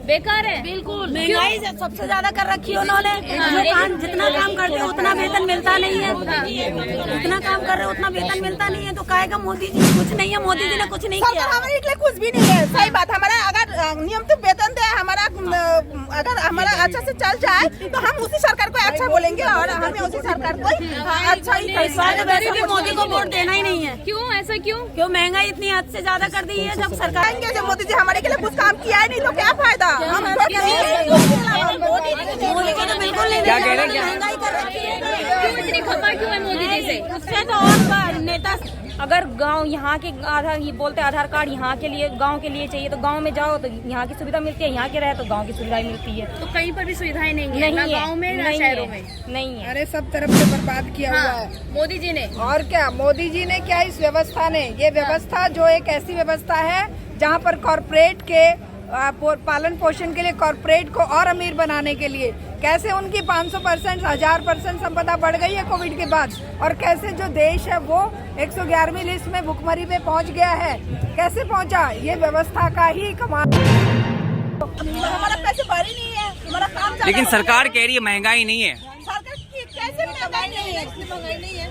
बेकार है बिल्कुल। महंगाई सबसे ज्यादा कर रखी है उन्होंने। जितना काम करते हैं उतना वेतन मिलता नहीं है। जितना काम कर रहे हैं उतना वेतन मिलता नहीं है। तो कहेगा मोदी जी कुछ नहीं है, मोदी जी ने कुछ नहीं किया। हमारे लिए कुछ भी नहीं है। सही बात, हमारा अगर नियमित वेतन दे, हमारा अगर हमारा अच्छा से चल जाए तो हम उसी सरकार को अच्छा बोलेंगे और हमें उसी सरकार को अच्छा ही। वैसे भी मोदी को वोट देना ही नहीं है। क्यों ऐसा क्यों? क्यों महंगाई इतनी हद से ज्यादा कर दी है। जब सरकार जब मोदी जी हमारे के लिए कुछ काम किया ही नहीं तो क्या फायदा। मोदी को तो बिल्कुल नहीं। क्या कह रहे हैं? महंगाई कर रखी है। क्यों इतनी खपा क्यों है मोदी जी से? उससे तो और नेता अगर गांव यहाँ के आधार ये बोलते आधार कार्ड यहाँ के लिए गांव के लिए चाहिए तो गांव में जाओ तो यहाँ की सुविधा मिलती है, यहाँ के रहे तो गांव की सुविधाएं मिलती है। तो कहीं पर भी सुविधाएं नहीं है, ना गाँव में ना शहरों में। नहीं है। अरे सब तरफ से बर्बाद किया हुआ है मोदी जी ने। और क्या मोदी जी ने क्या इस व्यवस्था ने, ये व्यवस्था जो एक ऐसी व्यवस्था है जहाँ पर कॉर्पोरेट के पालन पोषण के लिए कॉर्पोरेट को और अमीर बनाने के लिए कैसे उनकी 500%, 1000% संपदा बढ़ गई है कोविड के बाद, और कैसे जो देश है वो 111वीं लिस्ट में भुखमरी पे पहुंच गया है। कैसे पहुंचा? ये व्यवस्था का ही कमाल। हमारा पैसे भरे नहीं है, हमारा काम। लेकिन सरकार कह रही है महंगाई नहीं है। कैसे महंगाई नहीं है?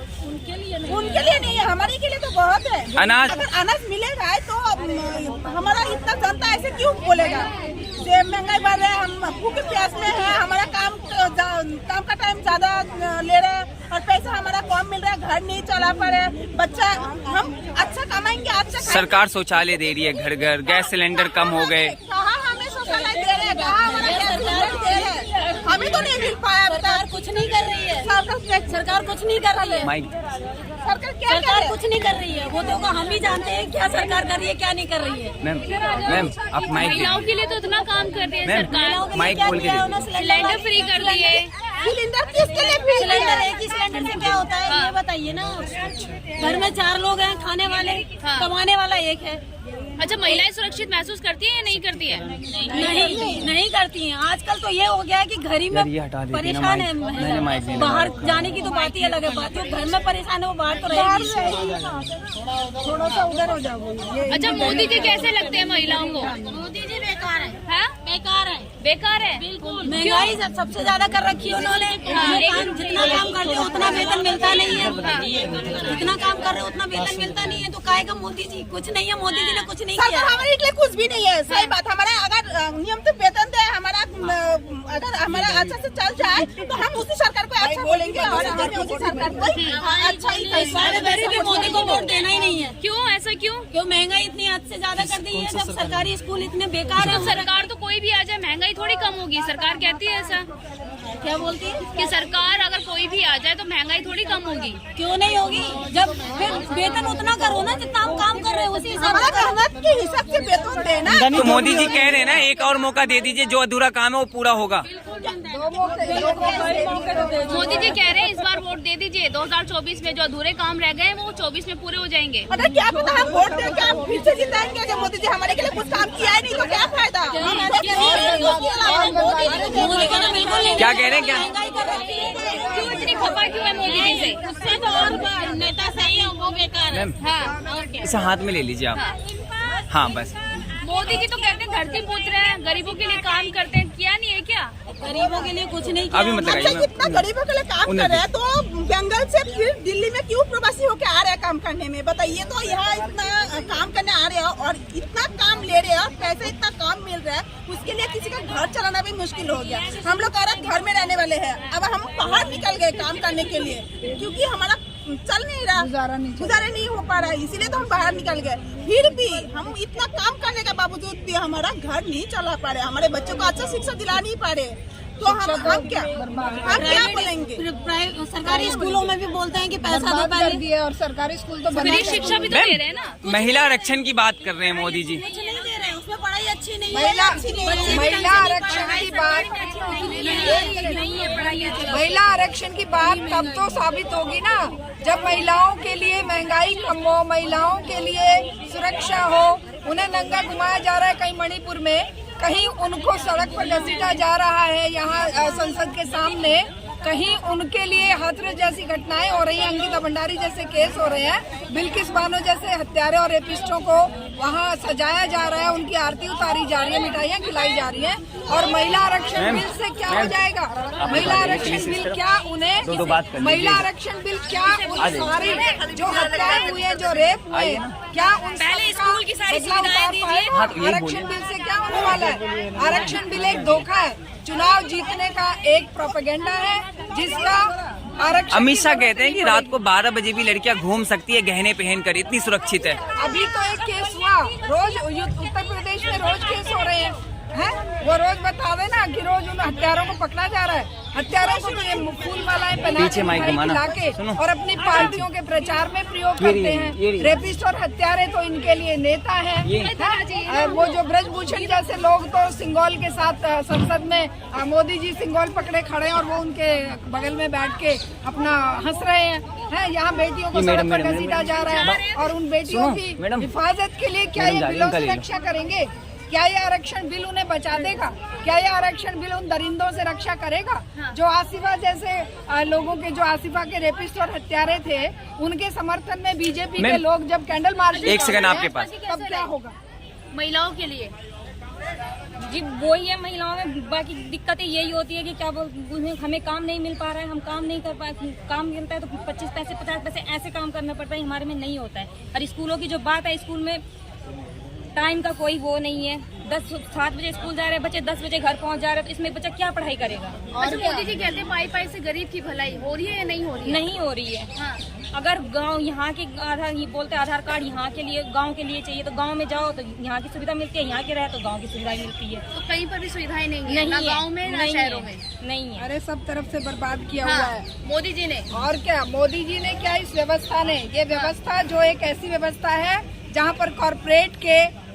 उनके लिए नहीं है, हमारे के लिए तो बहुत है। अनाज अगर अनाज मिलेगा तो हमारा इतना जनता ऐसे क्यों बोलेगा? महंगाई बढ़ रहा है, हम भूखे प्यास में है, हमारा काम का टाइम ज्यादा ले रहे हैं और पैसा हमारा कम मिल रहा है, घर नहीं चला पा रहे, बच्चा हम अच्छा कमाएंगे, अच्छा सरकार शौचालय दे रही है, घर घर गैस सिलेंडर कम हो गए। कहाँ हमें शौचालय दे रहे हैं, कहाँ हमारा गैस सिलेंडर दे रहे हैं? हमें तो नहीं मिल पाया। सरकार कुछ नहीं कर रही है। सरकार कुछ नहीं कर रही है। सरकार कुछ नहीं कर रही है। वो तो हम ही जानते हैं क्या सरकार कर रही है क्या नहीं कर रही है। मैम आप माइक महिलाओं के लिए तो इतना काम कर रही है सरकार। माइक बोल के सिलेंडर फ्री कर दिए। सिलेंडर किसके लिए फ्री? सिलेंडर एक ही सिलेंडर से क्या होता है ये बताइए ना। घर में 4 लोग हैं खाने वाले, कमाने वाला एक है। अच्छा, महिलाएं सुरक्षित महसूस करती है या नहीं करती है? नहीं करती हैं। आजकल तो ये हो गया है कि घर ही में परेशान है, बाहर जाने की तो बात ही अलग है। बात जो घर में परेशान है वो बाहर तो रहेगी। थोड़ा सा उधर हो जाओ। अच्छा, मोदी जी कैसे लगते हैं महिलाओं को? मोदी जी बेकार है। बेकार है। बेकार है बिल्कुल। महंगाई सबसे ज्यादा कर रखी है उन्होंने। जितना काम करते हैं उतना वेतन मिलता नहीं है। जितना काम कर रहे हैं उतना वेतन मिलता नहीं है। तो कहेगा मोदी जी कुछ नहीं है, मोदी जी ने कुछ नहीं किया। हमारे लिए कुछ भी नहीं है। सही बात, हमारा अगर नियमित वेतन दे, हमारा अगर हमारा अच्छा से चल जाए तो हम उसी सरकार को अच्छा बोलेंगे और हमें उसी सरकार को अच्छा ही। वैसे भी मोदी को वोट देना ही नहीं है। क्यों ऐसा क्यों? क्यों महंगाई इतनी हद से ज्यादा कर दी है। जब सरकारी स्कूल इतने बेकार है। सरकार तो कोई भी आ जाए महंगाई थोड़ी कम होगी। सरकार कहती है ऐसा। क्या बोलती है कि सरकार अगर कोई भी आ जाए तो महंगाई थोड़ी कम होगी। क्यों नहीं होगी? जब फिर वेतन उतना करो ना जितना हम काम कर रहे हैं उसी हिसाब से वेतन देना। तो मोदी जी कह रहे हैं ना एक और मौका दे दीजिए, जो अधूरा काम है वो पूरा होगा। मोदी जी कह रहे हैं इस बार वोट दे दीजिए, 2024 में जो अधूरे काम रह गए वो 24 में पूरे हो जाएंगे। अगर क्या पता हम वोट दे के हम फिर से जिताएंगे। जब मोदी जी हमारे के लिए कुछ काम किया ही नहीं तो क्या फायदा? मोदी को तो बिल्कुल नहीं। क्या कह रहे हैं? क्या क्यों इतनी खपा क्यों है मोदी जी से? उससे तो और नेता सही है वो बेकार है। हाँ, और क्या? इसे हाथ में ले लीजिए आप। हाँ बस। मोदी जी तो कहते हैं धरती पुत्र हैं, गरीबों के लिए काम करते हैं, किया नहीं है क्या? गरीबों के लिए कुछ नहीं किया। अभी मत लगाइए। अच्छा, इतना गरीबों के लिए काम कर रहे हैं तो जंगल से फिर दिल्ली में क्यों प्रवासी होके आ रहे हैं काम करने में? बताइए तो। यहाँ इतना काम करने आ रहे हो और इतना काम ले रहे हो, कैसे इतना काम मिल रहा है? उसके लिए किसी का घर चलाना भी मुश्किल हो गया। हम लोग घर में रहने वाले हैं, अब हम बाहर निकल गए काम करने के लिए क्योंकि हमारा चल नहीं रहा, गुजारा नहीं हो पा रहा, इसीलिए तो हम बाहर निकल गए। फिर भी हम इतना काम करने के बावजूद भी हमारा घर नहीं चला पा रहे, हमारे बच्चों को अच्छा शिक्षा दिला नहीं पा रहे, तो हम क्या बोलेंगे? सरकारी स्कूलों में भी बोलते हैं कि पैसा दो पहले दिए और सरकारी स्कूल तो फ्री शिक्षा भी तो दे रहे हैं ना। महिला आरक्षण की बात कर रहे हैं मोदी जी। कुछ नहीं दे रहे हैं, उसमें पढ़ाई अच्छी नहीं है। महिला आरक्षण की बात, महिला आरक्षण की बात तब तो साबित होगी ना जब महिलाओं के लिए महंगाई कम हो, महिलाओं के लिए सुरक्षा हो। उन्हें नंगा घुमाया जा रहा है कहीं मणिपुर में, कहीं उनको सड़क पर घसीटा जा रहा है यहाँ संसद के सामने, कहीं उनके लिए हाथरस जैसी घटनाएं हो रही हैं, अंकिता भंडारी जैसे केस हो रहे हैं, बिल्किस बानो जैसे हत्यारे और रेपिस्टों को वहाँ सजाया जा रहा है, उनकी आरती उतारी जा रही है, मिठाइयाँ खिलाई जा रही हैं। और महिला आरक्षण बिल से क्या हो जाएगा? महिला आरक्षण बिल क्या उन्हें महिला आरक्षण बिल क्या उन सारी जो हत्याएं हुई है, जो रेप हुए, क्या उन पहले स्कूल की सारी सुविधाएं दीजिए। आरक्षण बिल से क्या होने वाला है? आरक्षण बिल एक धोखा है, चुनाव जीतने का एक प्रोपेगेंडा है, जिसका आरक्षण अमित शाह कहते हैं कि रात को 12 बजे भी लड़कियां घूम सकती है गहने पहन कर, इतनी सुरक्षित है। अभी तो एक केस हुआ, रोज उत्तर प्रदेश में रोज केस हो रहे हैं, वो रोज बता देना कि रोज उन हत्यारों को पकड़ा जा रहा है। हत्यारों को तो ये फूल मालाएं पहना के और अपनी पार्टियों के प्रचार में प्रयोग करते हैं। रेपिस्ट और हत्यारे तो इनके लिए नेता हैं। वो जो ब्रजभूषण जैसे लोग तो सिंगोल के साथ संसद में मोदी जी सिंगोल पकड़े खड़े हैं और वो उनके बगल में बैठ के अपना हंस रहे हैं। यहाँ बेटियों को सड़क पर घसीटा जा रहा है और उन बेटियों की हिफाजत के लिए क्या ये बिलों से रक्षा करेंगे? क्या ये आरक्षण बिल उन्हें बचा देगा? क्या ये आरक्षण बिल उन दरिंदों से रक्षा करेगा? जो आसिफा जैसे लोगों के, जो आसिफा के रेपिस्ट और हत्यारे थे, उनके समर्थन में बीजेपी के लोग जब कैंडल मार्च, एक सेकंड आपके पास, तब क्या होगा? महिलाओं के लिए जी वही है, महिलाओं में बाकी दिक्कतें यही होती है कि क्या बोल, हमें काम नहीं मिल पा रहा है, हम काम नहीं कर पा, काम मिलता है तो 25 पैसे 50 पैसे ऐसे काम करना पड़ता है, हमारे में नहीं होता है। और स्कूलों की जो बात है, स्कूल में टाइम का कोई वो नहीं है। 7 बजे स्कूल जा रहे हैं बच्चे, 10 बजे घर पहुंच जा रहे हैं, तो इसमें बच्चा क्या पढ़ाई करेगा? अच्छा, मोदी जी कहते हैं पाई पाई से गरीब की भलाई हो रही है या नहीं हो रही है? नहीं हो रही है। हाँ। अगर गांव यहाँ के आधार, ये बोलते आधार कार्ड यहाँ के लिए, गांव के लिए चाहिए, तो गांव में जाओ तो यहाँ की सुविधा मिलती है, यहाँ के रहे तो गांव की सुविधा मिलती है। तो कहीं पर भी सुविधाएं नहीं है, ना गाँव में ना शहरों में। नहीं है। अरे सब तरफ से बर्बाद किया हुआ है मोदी जी ने। और क्या मोदी जी ने क्या, इस व्यवस्था ने, ये व्यवस्था जो एक ऐसी व्यवस्था है जहाँ पर कॉर्पोरेट के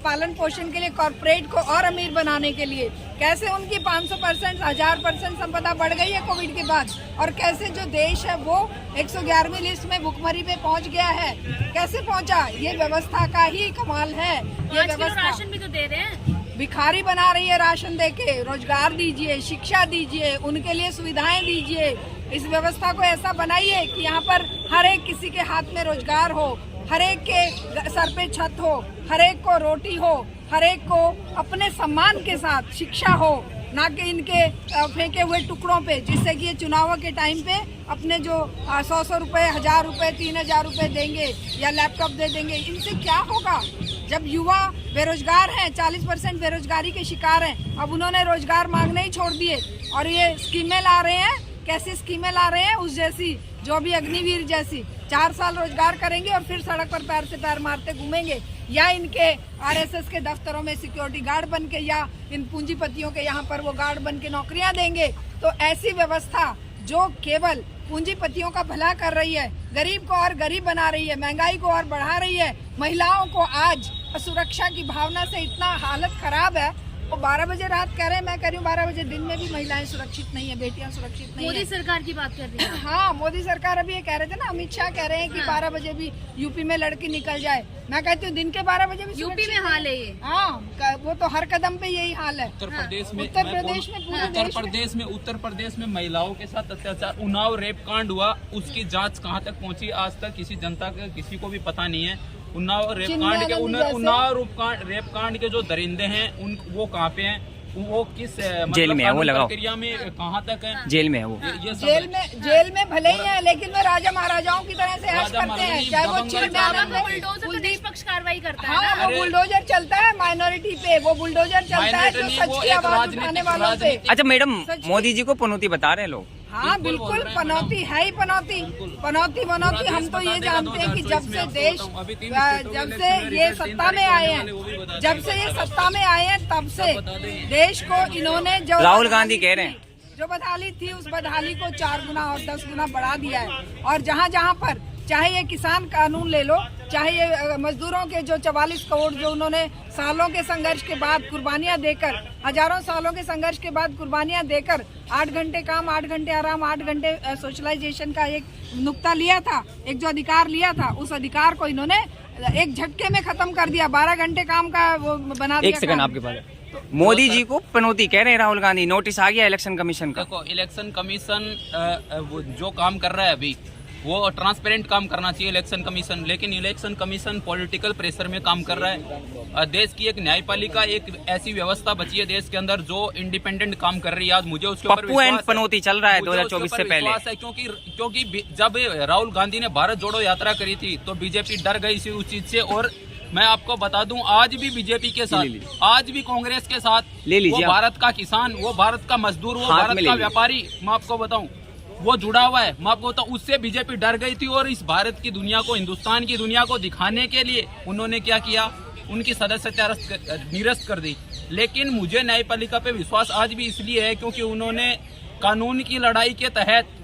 पालन पोषण के लिए, कॉर्पोरेट को और अमीर बनाने के लिए कैसे उनकी 500%, 1000% संपदा बढ़ गई है कोविड के बाद, और कैसे जो देश है वो 111वीं लिस्ट में भुखमरी पे पहुंच गया है। कैसे पहुंचा? ये व्यवस्था का ही कमाल है। ये व्यवस्था राशन भी तो दे रहे हैं, भिखारी बना रही है राशन देके। रोजगार दीजिए, शिक्षा दीजिए, उनके लिए सुविधाएं दीजिए। इस व्यवस्था को ऐसा बनाइए कि यहाँ पर हर एक किसी के हाथ में रोजगार हो, हर एक के सर पे छत हो, हर एक को रोटी हो, हर एक को अपने सम्मान के साथ शिक्षा हो, ना कि इनके फेंके हुए टुकड़ों पे, जिससे कि ये चुनावों के टाइम पे अपने जो 100 रुपए, 1000 रुपए, 3000 रुपए देंगे या लैपटॉप दे देंगे। इनसे क्या होगा? जब युवा बेरोजगार हैं, 40% बेरोजगारी के शिकार हैं, अब उन्होंने रोजगार मांगने ही छोड़ दिए और ये स्कीमें ला रहे हैं। कैसी स्कीमें ला रहे हैं? उस जैसी, जो भी अग्निवीर जैसी। 4 साल रोजगार करेंगे और फिर सड़क पर पैर से पैर मारते घूमेंगे, या इनके आरएसएस के दफ्तरों में सिक्योरिटी गार्ड बन के, या इन पूंजीपतियों के यहाँ पर वो गार्ड बन के नौकरियां देंगे। तो ऐसी व्यवस्था जो केवल पूंजीपतियों का भला कर रही है, गरीब को और गरीब बना रही है, महंगाई को और बढ़ा रही है, महिलाओं को आज सुरक्षा की भावना से इतना हालत खराब है। वो 12 बजे रात कह रहे हैं, मैं कह रही हूँ 12 बजे दिन में भी महिलाएं सुरक्षित नहीं है, बेटियां सुरक्षित नहीं है। मोदी सरकार की बात कर रही है। हाँ, मोदी सरकार अभी ये कह रहे थे ना, अमित शाह कह रहे हैं कि 12 बजे भी यूपी में लड़की निकल जाए। मैं कहती हूँ दिन के 12 बजे भी यूपी में हाल है ये। हाँ, वो तो हर कदम पे यही हाल है। उत्तर प्रदेश में, उत्तर प्रदेश में महिलाओं के साथ अत्याचार, उन्नाव रेप कांड हुआ, उसकी जांच कहां तक पहुंची आज तक किसी जनता के, किसी को भी पता नहीं है। उन्नाव रेप कांड के जो दरिंदे हैं वो कहाँ पे हैं, वो किस जेल में है, वो लगाओ प्रक्रिया में कहाँ तक है? जेल में है वो। जेल में भले ही है, लेकिन वे राजा महाराजाओं की तरह से ऐश करते हैं। चाहे वो बुलडोजर निष्पक्ष कार्रवाई करता है। हाँ, वो बुलडोजर चलता है माइनॉरिटी पे, वो बुलडोजर चलता है जो सच की आवाज उठाने वालों पे। अच्छा मैडम, मोदी जी को पनौती बता रहे हैं लोग। हाँ बिल्कुल, पनौती है ही पनौती। हम तो ये जानते हैं कि जब से देश, जब से ये सत्ता में आए हैं, तब से देश को इन्होंने, जो राहुल गांधी कह रहे हैं, जो बदहाली थी उस बदहाली को 4 गुना और 10 गुना बढ़ा दिया है। और जहाँ पर चाहे ये किसान कानून ले लो, चाहे ये मजदूरों के जो 44 करोड़ जो उन्होंने सालों के संघर्ष के बाद कुर्बानियां देकर, हजारों सालों के संघर्ष के बाद कुर्बानियां देकर 8 घंटे काम, 8 घंटे आराम, 8 घंटे सोशलाइजेशन का एक नुक्ता लिया था, एक जो अधिकार लिया था, उस अधिकार को इन्होंने एक झटके में खत्म कर दिया। 12 घंटे काम का वो बना दिया। एक सेकंड आपके पास। मोदी जी को पनौती कह रहे हैं राहुल गांधी। नोटिस आ गया इलेक्शन कमीशन का। देखो, इलेक्शन कमीशन वो जो काम कर रहा है अभी, वो ट्रांसपेरेंट काम करना चाहिए इलेक्शन कमीशन, लेकिन इलेक्शन कमीशन पॉलिटिकल प्रेशर में काम कर रहा है। देश की एक न्यायपालिका, एक ऐसी व्यवस्था बची है देश के अंदर जो इंडिपेंडेंट काम कर रही है। आज मुझे उसके ऊपर पप्पू एंड पनौती चल रहा है 2024 से पहले। क्योंकि जब राहुल गांधी ने भारत जोड़ो यात्रा करी थी तो बीजेपी डर गई थी उस चीज से। और मैं आपको बता दूं, आज भी बीजेपी के साथ, आज भी कांग्रेस के साथ ले लीजिए, वो भारत का किसान, वो भारत का मजदूर, वो भारत का व्यापारी, मैं आपको बताऊं, वो जुड़ा हुआ है। मैं आपको बताऊं, उससे बीजेपी डर गई थी। और इस भारत की दुनिया को, हिंदुस्तान की दुनिया को दिखाने के लिए उन्होंने क्या किया, उनकी सदस्यता निरस्त कर दी। लेकिन मुझे न्यायपालिका पे विश्वास आज भी इसलिए है क्योंकि उन्होंने कानून की लड़ाई के तहत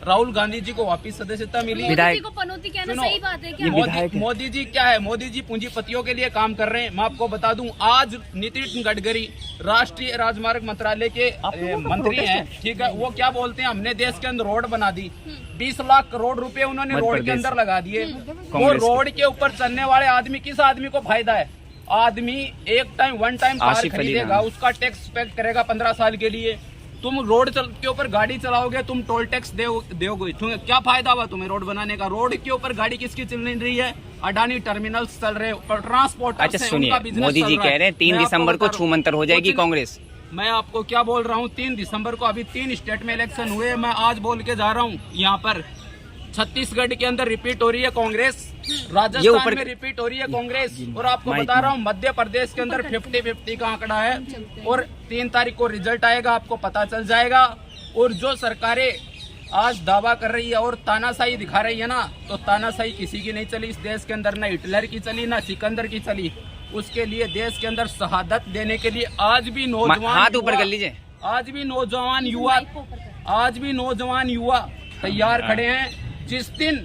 राहुल गांधी जी को वापस सदस्यता मिली। मोदी जी को पनौती कहना सही बात है क्या? मोदी जी क्या है, मोदी जी पूंजीपतियों के लिए काम कर रहे हैं। मैं आपको बता दूं, आज नितिन गडकरी राष्ट्रीय राजमार्ग मंत्रालय के मंत्री हैं, ठीक है, वो क्या बोलते हैं, हमने देश के अंदर रोड बना दी, 20 लाख करोड़ रुपए उन्होंने रोड के अंदर लगा दिए। वो रोड के ऊपर चलने वाले आदमी, किस आदमी को फायदा है? आदमी एक टाइम वन टाइम कार खरीदेगा, उसका टैक्स पे करेगा 15 साल के लिए। तुम रोड के ऊपर गाड़ी चलाओगे, तुम टोल टैक्स दोगे, क्या फायदा हुआ तुम्हें रोड बनाने का? रोड के ऊपर गाड़ी किसकी चल रही है? अडानी टर्मिनल्स चल रहे, ट्रांसपोर्ट। अच्छा सुनिए, मोदी जी कह रहे हैं 3 दिसंबर को छूमंतर हो जाएगी कांग्रेस। मैं आपको क्या बोल रहा हूँ, 3 दिसंबर को अभी 3 स्टेट में इलेक्शन हुए। मैं आज बोल के जा रहा हूँ, यहाँ पर छत्तीसगढ़ के अंदर रिपीट हो रही है कांग्रेस, राजस्थान में रिपीट हो रही है कांग्रेस, और आपको बता रहा हूँ मध्य प्रदेश के अंदर 50-50 का आंकड़ा है। और 3 तारीख को रिजल्ट आएगा, आपको पता चल जाएगा। और जो सरकारें आज दावा कर रही है और तानाशाही दिखा रही है ना, तो तानाशाही किसी की नहीं चली इस देश के अंदर, ना हिटलर की चली, ना सिकंदर की चली। उसके लिए देश के अंदर शहादत देने के लिए आज भी नौजवान, हाथ ऊपर कर लीजिए, आज भी नौजवान युवा तैयार खड़े हैं। जिस दिन